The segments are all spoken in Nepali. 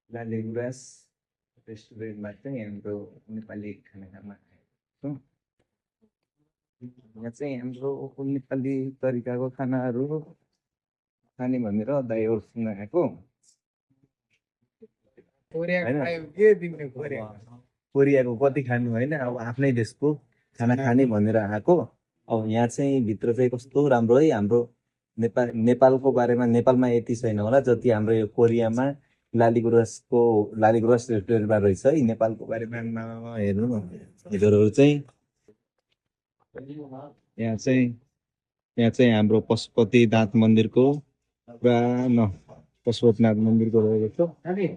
लालीगुराँस रेस्टुरेन्टमा चाहिँ हाम्रो नेपाली खाना खान आएको छौँ। यहाँ चाहिँ हाम्रो नेपाली तरिकाको खानाहरू खाने भनेर दाइहरूसँग आएको कोरियाको कति खानु होइन, अब आफ्नै देशको खाना खाने भनेर आएको। अब यहाँ चाहिँ भित्र चाहिँ कस्तो राम्रो है, हाम्रो नेपालको बारेमा नेपालमा यति छैन होला जति हाम्रो यो कोरियामा लालीगुराँस रेस्टुरेन्टमा रहेछ है। नेपालको बारेमा हेर्नु न, हिजोहरू चाहिँ यहाँ चाहिँ हाम्रो पशुपतिनाथ मन्दिरको पुरानो पशुपतिनाथ मन्दिरको रहेको छ। अनि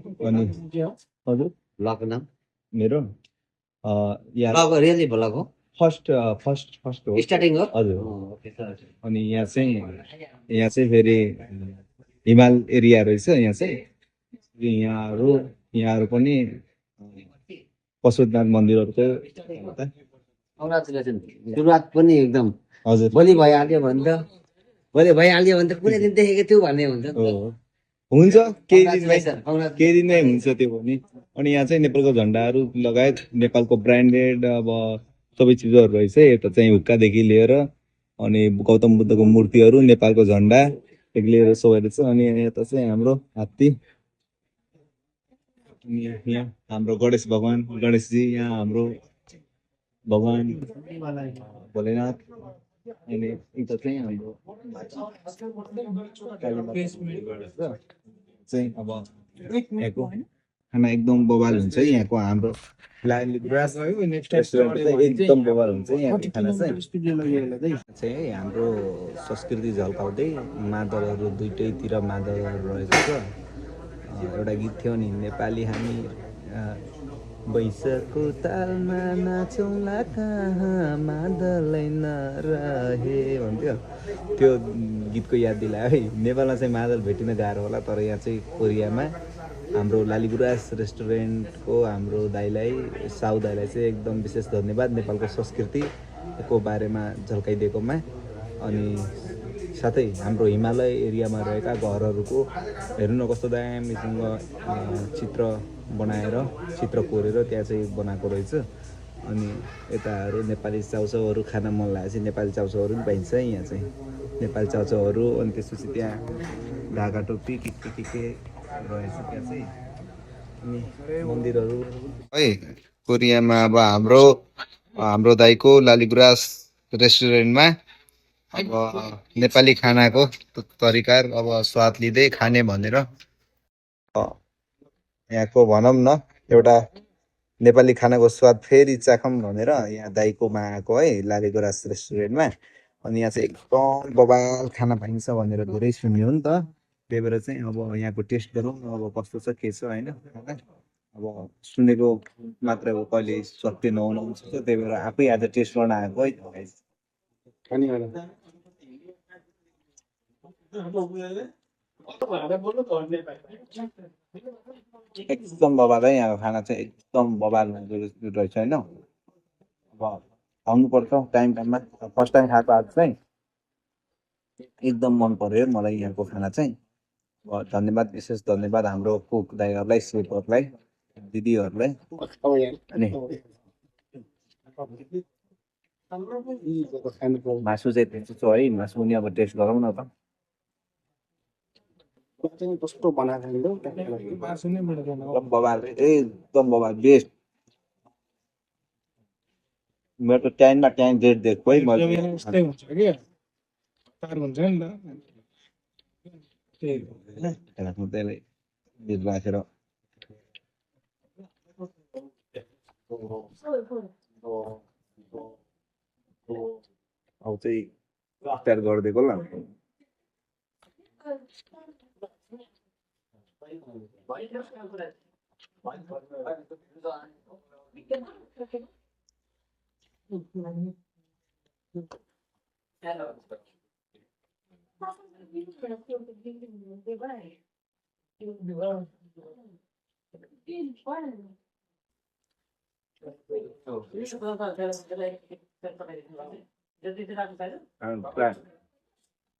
हजुर लकडाउन मेरो रियली बोलाको फर्स्ट हो स्टार्टिङ हो हजुर। अनि यहाँ चाहिँ फेरि हिमाल एरिया रहेछ। यहाँ चाहिँ यहाँहरू पनि पशुपतिनाथ मन्दिरहरूको कङ्ग्रेचुलेसन। सुरुवात पनि एकदम हजुर भोलि भइहाल्यो भने त कुनै दिन देखेको थियो भन्ने हुन्छ हुन्छ, केही दिनमै हुन्छ त्यो पनि। अनि यहाँ चाहिँ नेपालको झन्डाहरू लगायत नेपालको ब्रान्डेड अब सबै चिजहरू रहेछ। यता चाहिँ हुक्कादेखि लिएर अनि गौतम बुद्धको मूर्तिहरू, नेपालको झन्डादेखि लिएर सबै रहेछ। अनि यता चाहिँ हाम्रो हात्ती, यहाँ हाम्रो गणेशजी, यहाँ हाम्रो भगवान भोलेनाथ। अनि यता चाहिँ हाम्रो चाहिँ अब यहाँको खाना एकदम बवाल हुन्छ है। यहाँको हाम्रो एकदम बवाल हुन्छ यहाँको खाना चाहिँ हाम्रो संस्कृति झल्काउँदै मादलहरू दुइटैतिर मादलहरू रहेको छ। एउटा गीत थियो नि, नेपाली हामी बैशाखको तालमा नाचौँला कहाँ मादलै नरहे भन्थ्यो। त्यो गीतको याद दिलायो है। नेपालमा चाहिँ मादल भेटिन गाह्रो होला, तर यहाँ चाहिँ कोरियामा हाम्रो लालीगुराँस रेस्टुरेन्टको हाम्रो साउ दाईलाई चाहिँ एकदम विशेष धन्यवाद नेपालको संस्कृतिको बारेमा झल्काइदिएकोमा। अनि साथै हाम्रो हिमालय एरियामा रहेका घरहरूको हेर्नु न कस्तो दामीसँग चित्र कोरेर त्यहाँ चाहिँ बनाएको रहेछ। अनि यताहरू नेपाली चाउचाउहरू खान मन लागेपछि नेपाली चाउचाउहरू पनि पाइन्छ यहाँ चाहिँ, नेपाली चाउचाउहरू। अनि त्यसपछि त्यहाँ ढाका टोपी के रहेछ त्यहाँ चाहिँ। अनि मन्दिरहरू है कोरियामा। अब हाम्रो दाइको लालीगुराँस रेस्टुरेन्टमा अब नेपाली खानाको तरिका अब स्वाद लिँदै खाने भनेर यहाँको भनौँ न एउटा नेपाली खानाको स्वाद फेरि चाखौँ भनेर यहाँ दाइकोमा आएको है, लालीगुराँस रेस्टुरेन्टमा। अनि यहाँ चाहिँ एकदम बवाल खाना पाइन्छ भनेर धेरै सुन्यो नि त, त्यही भएर चाहिँ अब यहाँको टेस्ट गरौँ अब कस्तो छ के छ होइन। अब सुनेको मात्र हो, कहिले सत्य नहुनु हुन्छ, त्यही भएर आफै आज टेस्ट गर्न आएको है। एकदम बवाल है, यहाँको खाना चाहिँ एकदम बवाल रहेछ होइन। अब आउनुपर्छ टाइममा। फर्स्ट टाइम खाएको आज चाहिँ एकदम मन पर्यो मलाई यहाँको खाना चाहिँ। धन्यवाद, विशेष धन्यवाद हाम्रो कुक दाइहरूलाई, सेफहरूलाई, दिदीहरूलाई। अनि मासु चाहिँ त्यस्तो छ है, मासु पनि अब टेस्ट गरौँ न त। कस्तो बनाएको बवाल, एकदम बवाल बेस्ट। मेरो त टाइममा टाइम डेट दिएको है मैले। त्यसलाई राखेर अब चाहिँ तयार गरिदिएको ल।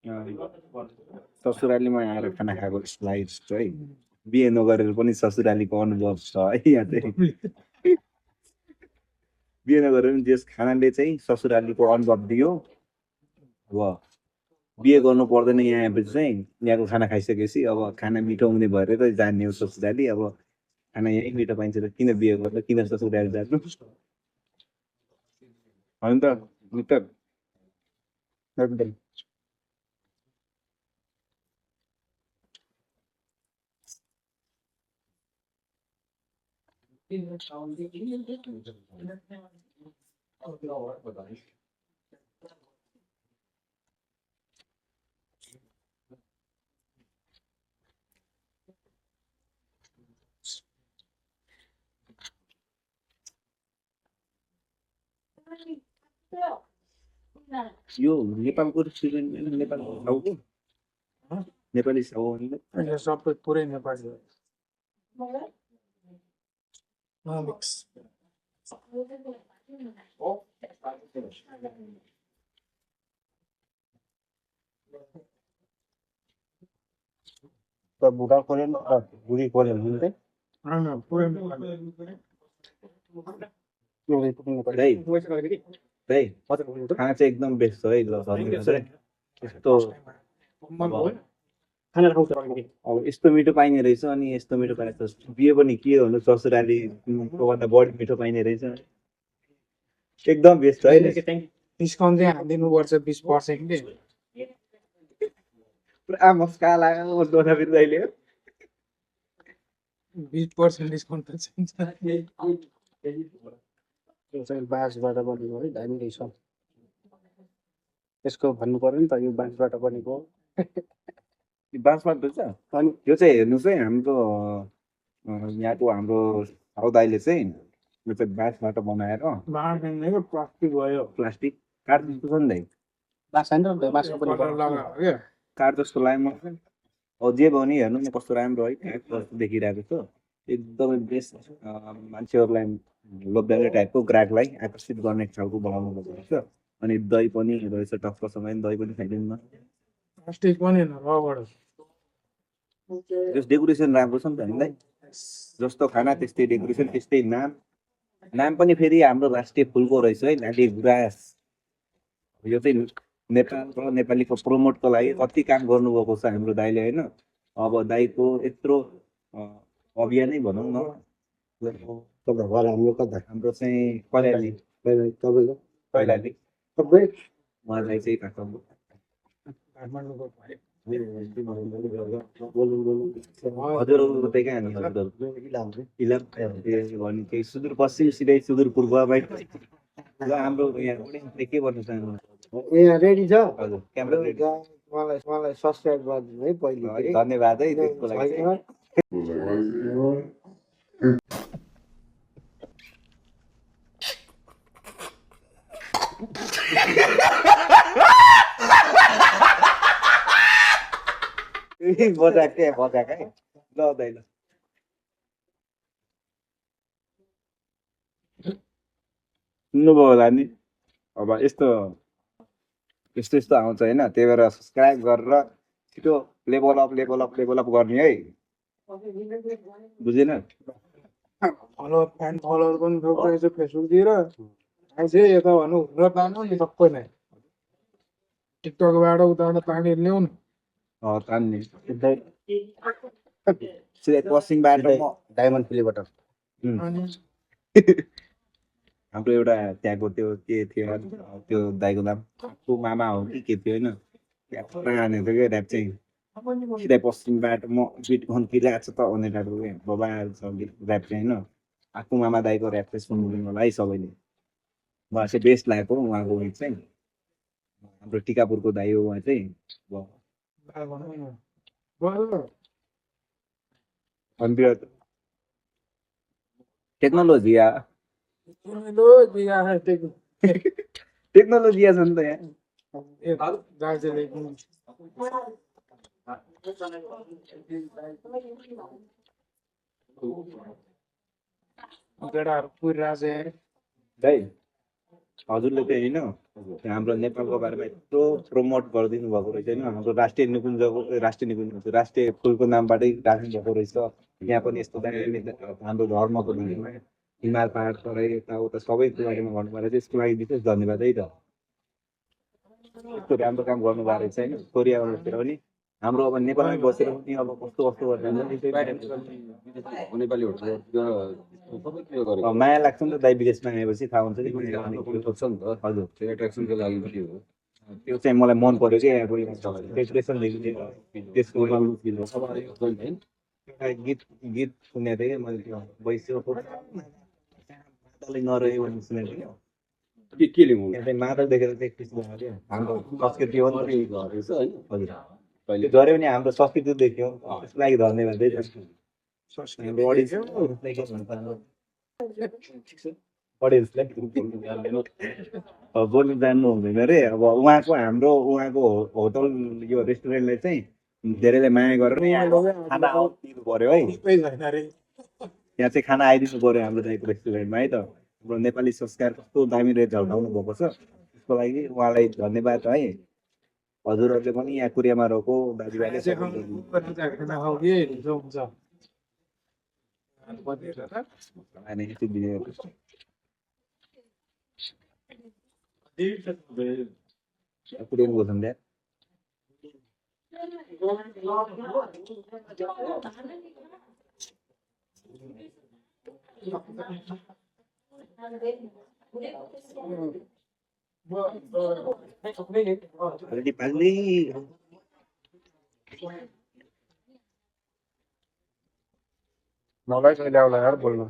ससुरालीमा आएर खाना खाएको स्लाइड है बिहे नगरेर पनि ससुरालीको अनुभव छ है यहाँ चाहिँ बिहे नगरेर पनि त्यस खानाले चाहिँ ससुरालीको अनुभव दियो अब बिहे गर्नु पर्दैन यहाँ आएपछि चाहिँ यहाँको खाना खाइसकेपछि अब खाना मिठो हुने भएर त जाने हो ससुराली अब खाना यहीँ मिठो पाइन्छ त किन बिहे गर्नु किन ससुराली जानु होइन त मित्र एकदम यो नेपालको रेस्टुरेन्ट नेपालको छाउको नेपाली छाउ होइन यो सबै पुरै नेपाली हो मिक्स त बुढा कोरियन बुढी कोरियन हुन्छ पुरै नेपाली खाना चाहिँ एकदम बेस्ट छ है ल धन्यवाद है यस्तो अब यस्तो मिठो पाइने रहेछ अनि यस्तो मिठो पाए त बिहे पनि के भन्नु ससुरालीको भन्दा बढी मिठो पाइने रहेछ एकदम बेस्ट है डिस्काउन्ट चाहिँ हालिदिनुपर्छ 20% पुरा मस्का लाग्यो दोना फेरि अहिले 20% डिस्काउन्ट त चाहिन्छ यो चाहिँ बाँसबाट बनेको है दामी रहेछ यसको भन्नु पर्यो नि त यो बाँसबाट बनेको बाँसबाट रहेछ अनि यो चाहिँ हेर्नुहोस् है हाम्रो यहाँको हाम्रो साउ दाइले चाहिँ यो चाहिँ बाँसबाट बनाएर बाँड्नेको प्लास्टिक भयो प्लास्टिक काठ जस्तो छ नि दाइ बाँस होइन र बाँसको पनि कलर लगायो क्या काठ जस्तो लाग्यो मलाई अब जे भयो नि हेर्नु न कस्तो राम्रो है कस्तो देखिरहेको छ एकदमै बेस्ट मान्छेहरूलाई लोभ्याउने टाइपको ग्राहकलाई आकर्षित गर्ने खालको बनाउनु रहेछ अनि दही पनि रहेछ टक्कसँग दही पनि खाइदिनु न प्लास्टिक पनि होइन रबर त्यस डेकोरेसन राम्रो छ नि त हामीलाई जस्तो खाना त्यस्तै डेकोरेसन त्यस्तै नाम पनि फेरि हाम्रो राष्ट्रिय फुलको रहेछ है लाली गुराँस यो चाहिँ नेपाल र नेपालीको प्रमोटको लागि कति काम गर्नुभएको छ हाम्रो दाइले होइन अब दाइको यत्रो अभियानै भनौँ न तपाईँको घर हाम्रो कता हाम्रो चाहिँ कैलाली तपाईँको कैलाली सबै उहाँलाई चाहिँ काठमाडौँ काठमाडौँको भयो हजुरहरू चाहिँ कहाँ हामी हजुरहरू इलाम भने चाहिँ सुदूरपश्चिम सिधै सुदूरपूर्वमै ल हाम्रो यहाँ के भन्नु चाहनुहुन्छ यहाँ रेडी छ हजुर क्यामेरा रेडी मलाई मलाई सब्सक्राइब गरिदिनु है पहिले धन्यवाद है त्यसको लागि चाहिँ मजाक है ल दाइ ल सुन्नुभयो होला नि अब यस्तो आउँछ होइन त्यही भएर सब्सक्राइब गरेर छिटो लेभल अप गर्ने है बुझेन फलोवर फ्यान फलोवर पनि थुप्रै छ फेसबुकतिर अझै यता भनौँ हुन तान्नु नि सबै नै टिकटकबाट उताबाट तानेर ल्याउनु तान्ने सिधै पश्चिमबाट डायमन्ड फ्लेबाट अनि हाम्रो एउटा त्यहाँको त्यो के थियो त्यो दाइको नाम को मामा हो कि के थियो होइन त्यहाँ पुरा हानेको थियो क्या ऱ्याप चाहिँ सिधै पश्चिमबाट म बिट खन्किरहेको छ त भने टाढो बाबा छ ऱ्याप चाहिँ होइन आफू मामा दाइको ऱ्याप चाहिँ सुन्नु होला है सबैले मलाई चाहिँ बेस्ट लागेको उहाँको गीत चाहिँ हाम्रो टिकापुरको दाइ हो उहाँ चाहिँ अनि टेक्नोलोजी टेक्नोलोजी छ नि त यहाँ दार्जिलिङ केटाहरू पुरिरहेको छ दाइ हजुरले चाहिँ होइन हाम्रो नेपालको बारेमा यत्रो प्रमोट गरिदिनु भएको रहेछ होइन हाम्रो राष्ट्रिय निकुञ्जको राष्ट्रिय फुलको नामबाटै राख्नु भएको रहेछ यहाँ पनि यस्तो दामी हाम्रो धर्मको बारेमा हिमाल पहाड तराई यताउता सबैको बारेमा भन्नुभएको चाहिँ यसको लागि विशेष धन्यवाद है त यस्तो राम्रो काम गर्नुभएको रहेछ होइन कोरियातिर पनि हाम्रो अब नेपालमै बसेर पनि अब कस्तो कस्तो माया लाग्छ नि त दाइ विदेशमा आएपछि थाहा हुन्छ नि हजुर त्यो चाहिँ मलाई मन पर्यो कि यहाँको डेकोरेसनदेखि त्यसको गीत गीत सुनेको थिएँ कि मैले त्यो वैश्यको मादलै नरह्यो भन्ने सुनेको थिएँ त्यहाँ चाहिँ मादल देखेर चाहिँ खुसी लाग्यो क्या हाम्रो संस्कृति हो नि त हजुर त्यो जऱ्यो भने हाम्रो संस्कृति देख्यो त्यसको लागि धन्यवाद है हाम्रो अडियन्सलाई बोल्नु जान्नु हुँदैन रे अब उहाँको होटल यो रेस्टुरेन्टले चाहिँ धेरैले माया गरेर यहाँ खाना दिनु पर्यो है यहाँ चाहिँ खाना आइदिनु पर्यो हाम्रो दाइको रेस्टुरेन्टमा है त हाम्रो नेपाली संस्कार कस्तो दामी रहेछ झल्काउनु भएको छ त्यसको लागि उहाँलाई धन्यवाद है हजुरहरूले पनि यहाँ कोरियामा रहेको दाजुभाइले कोरियन बोल्छन् त्यहाँ नेपाली मलाई चाहिँ ल्याउला यार बोल्न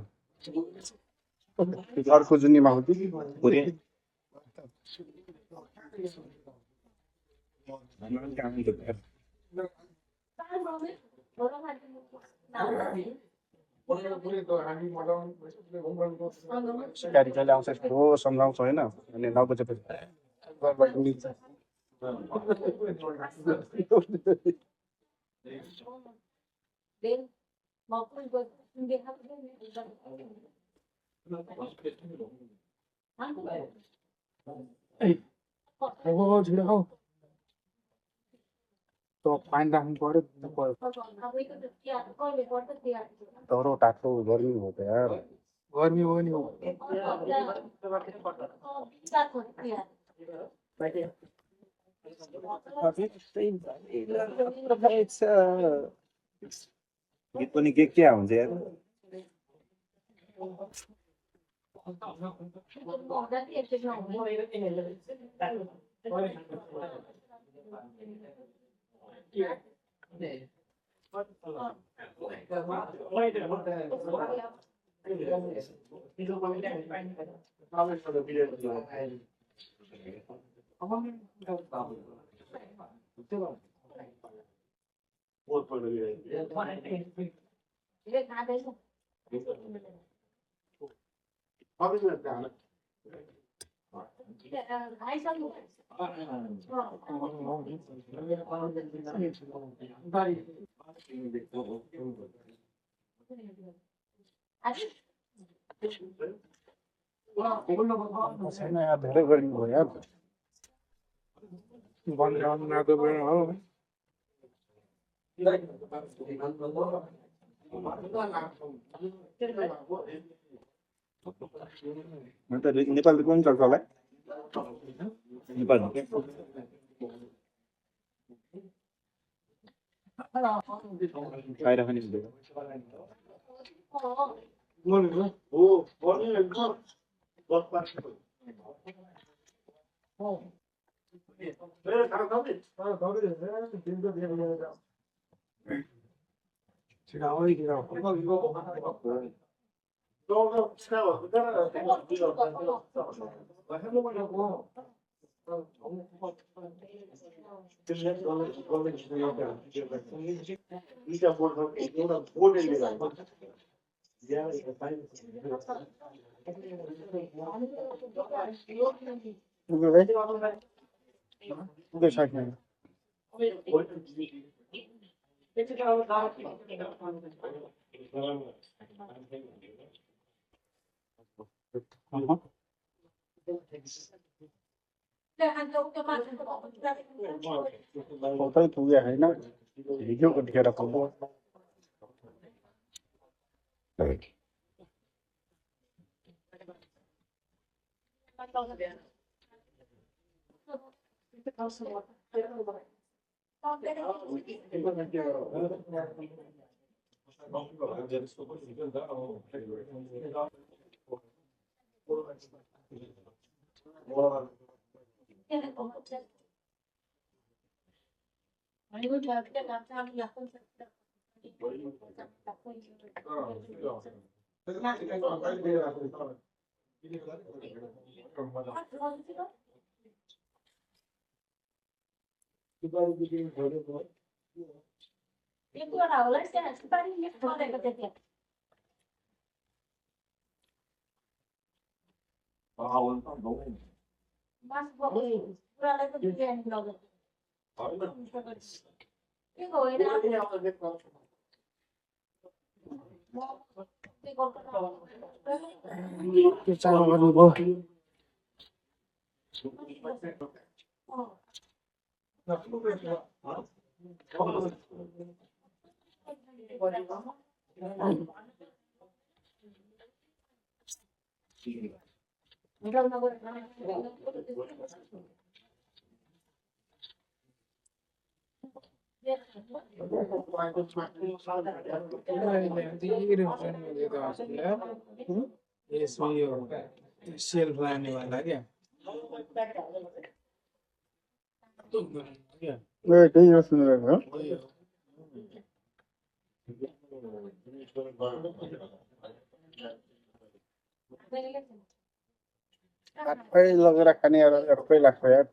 अर्को जुनीमा हो कि कोरियन गाडी कहिले आउँछ यस्तो सम्झाउँछ होइन अनि 9 बजेपछि घरबाट निस्किन्छ पानी राख्नु पर्यो तर तातो गर्मी हो त यार गर्मी हो नि गीत पनि के हुन्छ यार धेरै गर्मी भयो यार बनाएको बेला हो नेपालको पनि चल्छ होला नेपाल खाइराख्ने कतै पुगे होइन हिजो कतिखेर पुग्यो के चालु गर्नुभयो सेल्फ लाने वाला क्या त्यही हो सुनेर आफै लगेर खाने अर्कै लाग्छ यार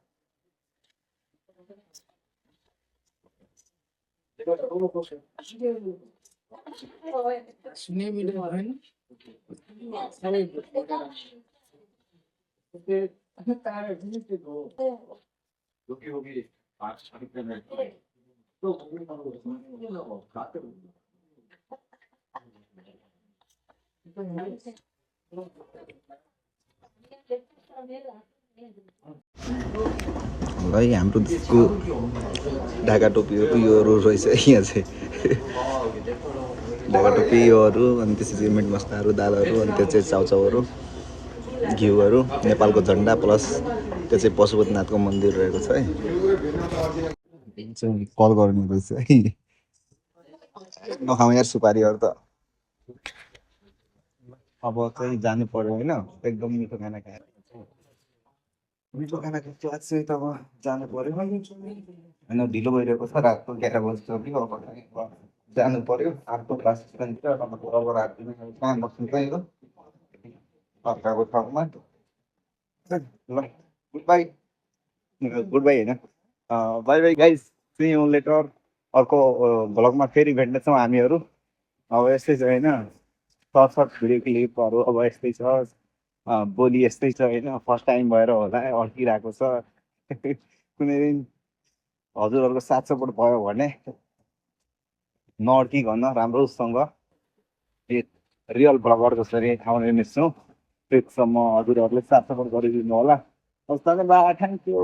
सुने मिले होइन ल है हाम्रो देशको ढाका टोपीहरू योहरू रहेछ यहाँ चाहिँ ढाका टोपी योहरू अनि त्यसपछि मिट मसलाहरू दालहरू अनि त्यो चाहिँ चाउचाउहरू घिउहरू नेपालको झन्डा प्लस त्यो चाहिँ पशुपतिनाथको मन्दिर रहेको छ है कल गर्नु रहेछ है नखाउँ यार सुपारीहरू त अब चाहिँ जानु पर्यो होइन एकदम मिठो खाना खाएर मिठो खानाको क्लास चाहिँ तब जानु पर्यो होइन ढिलो भइरहेको छ रातको 11 बजिसक्यो अब जानु पर्यो अर्को क्लास स्ट्यान्डतिर अब रात कहाँ बस्नु चाहिँ हो अर्काको ठाउँमा ल गुड बाई होइन bye bye guys see you later अर्को भ्लगमा फेरि भेट्नेछौँ हामीहरू अब यस्तै छ होइन सर्ट भिडियो क्लिपहरू अब यस्तै छ बोली यस्तै छ होइन फर्स्ट टाइम भएर होला अड्किरहेको छ कुनै दिन हजुरहरूको साथ सपोर्ट भयो भने नअड्किकन राम्रोसँग रियल भ्लगर जसरी आउने नै छु त्यससम्म हजुरहरूले साथ सपोर्ट गरिदिनु होला हस् धन्यवाद थ्याङ्क यू